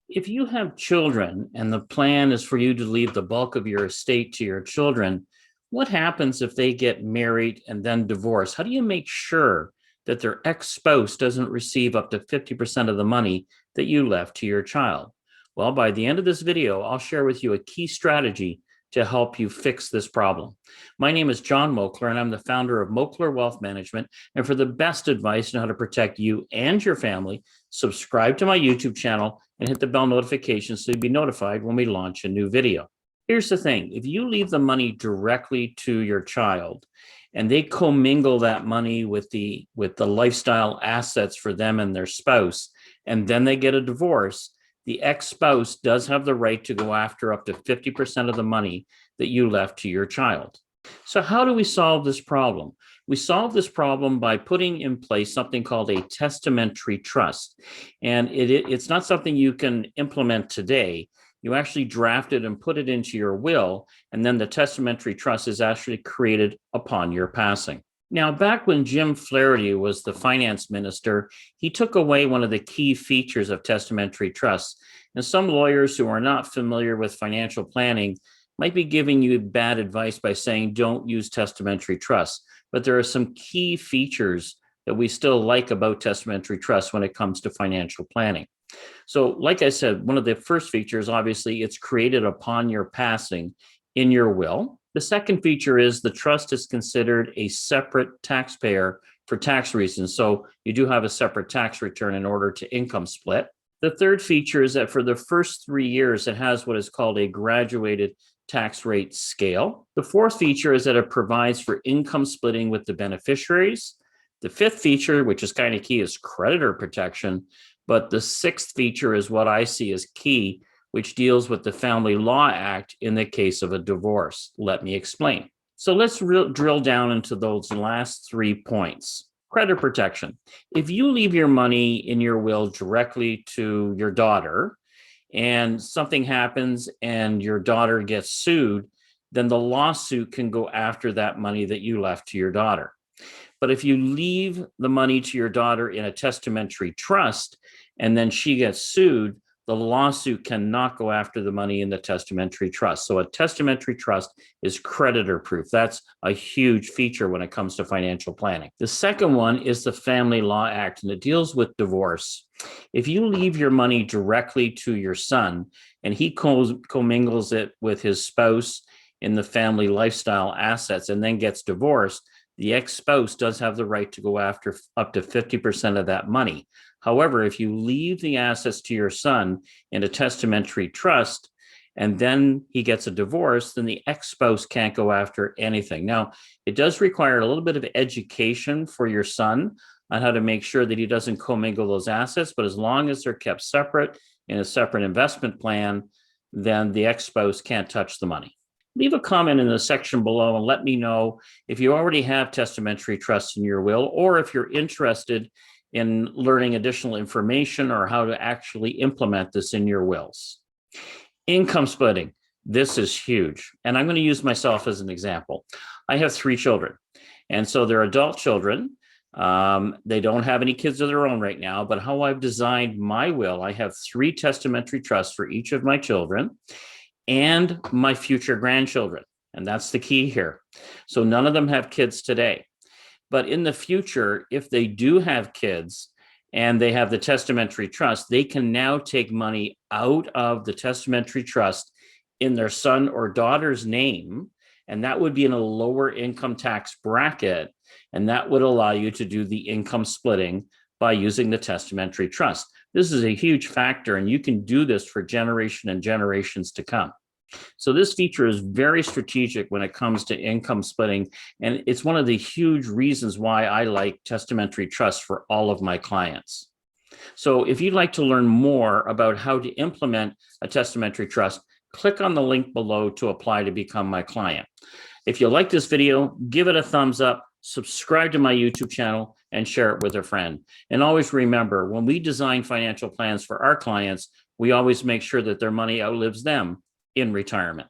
If you have children and the plan is for you to leave the bulk of your estate to your children, what happens if they get married and then divorce? How do you make sure that their ex-spouse doesn't receive up to 50% of the money that you left to your child? Well, by the end of this video, I'll share with you a key strategy to help you fix this problem. My name is John Moakler, and I'm the founder of Moakler Wealth Management. And for the best advice on how to protect you and your family, subscribe to my YouTube channel and hit the bell notification so you'll be notified when we launch a new video. Here's the thing. If you leave the money directly to your child and they commingle that money with the lifestyle assets for them and their spouse, and then they get a divorce, the ex-spouse does have the right to go after up to 50% of the money that you left to your child. So how do we solve this problem? We solve this problem by putting in place something called a testamentary trust. And it's not something you can implement today. You actually draft it and put it into your will, and then the testamentary trust is actually created upon your passing. Now, back when Jim Flaherty was the finance minister, he took away one of the key features of testamentary trusts. And some lawyers who are not familiar with financial planning might be giving you bad advice by saying don't use testamentary trusts. But there are some key features that we still like about testamentary trusts when it comes to financial planning. So, like I said, one of the first features, obviously, it's created upon your passing in your will. The second feature is the trust is considered a separate taxpayer for tax reasons. So you do have a separate tax return in order to income split. The third feature is that for the first 3 years, it has what is called a graduated tax rate scale. The fourth feature is that it provides for income splitting with the beneficiaries. The fifth feature, which is kind of key, is creditor protection. But the sixth feature is what I see as key, which deals with the Family Law Act in the case of a divorce. Let me explain. So let's drill down into those last 3 points. Creditor protection. If you leave your money in your will directly to your daughter and something happens and your daughter gets sued, then the lawsuit can go after that money that you left to your daughter. But if you leave the money to your daughter in a testamentary trust and then she gets sued, the lawsuit cannot go after the money in the testamentary trust. So a testamentary trust is creditor proof. That's a huge feature when it comes to financial planning. The second one is the Family Law Act, and it deals with divorce. If you leave your money directly to your son and he commingles it with his spouse in the family lifestyle assets and then gets divorced, the ex-spouse does have the right to go after up to 50% of that money. However, if you leave the assets to your son in a testamentary trust and then he gets a divorce, then the ex-spouse can't go after anything. Now, it does require a little bit of education for your son on how to make sure that he doesn't commingle those assets, but as long as they're kept separate in a separate investment plan, then the ex-spouse can't touch the money. Leave a comment in the section below and let me know if you already have testamentary trusts in your will, or if you're interested in learning additional information or how to actually implement this in your wills. Income splitting. This is huge. And I'm going to use myself as an example. I have 3 children, and so they're adult children. They don't have any kids of their own right now, but how I've designed my will, I have 3 testamentary trusts for each of my children and my future grandchildren. And that's the key here. So none of them have kids today. But in the future, if they do have kids and they have the testamentary trust, they can now take money out of the testamentary trust in their son or daughter's name. And that would be in a lower income tax bracket. And that would allow you to do the income splitting by using the testamentary trust. This is a huge factor, and you can do this for generation and generations to come. So this feature is very strategic when it comes to income splitting, and it's one of the huge reasons why I like testamentary trusts for all of my clients. So if you'd like to learn more about how to implement a testamentary trust, click on the link below to apply to become my client. If you like this video, give it a thumbs up, subscribe to my YouTube channel, and share it with a friend. And always remember, when we design financial plans for our clients, we always make sure that their money outlives them in retirement.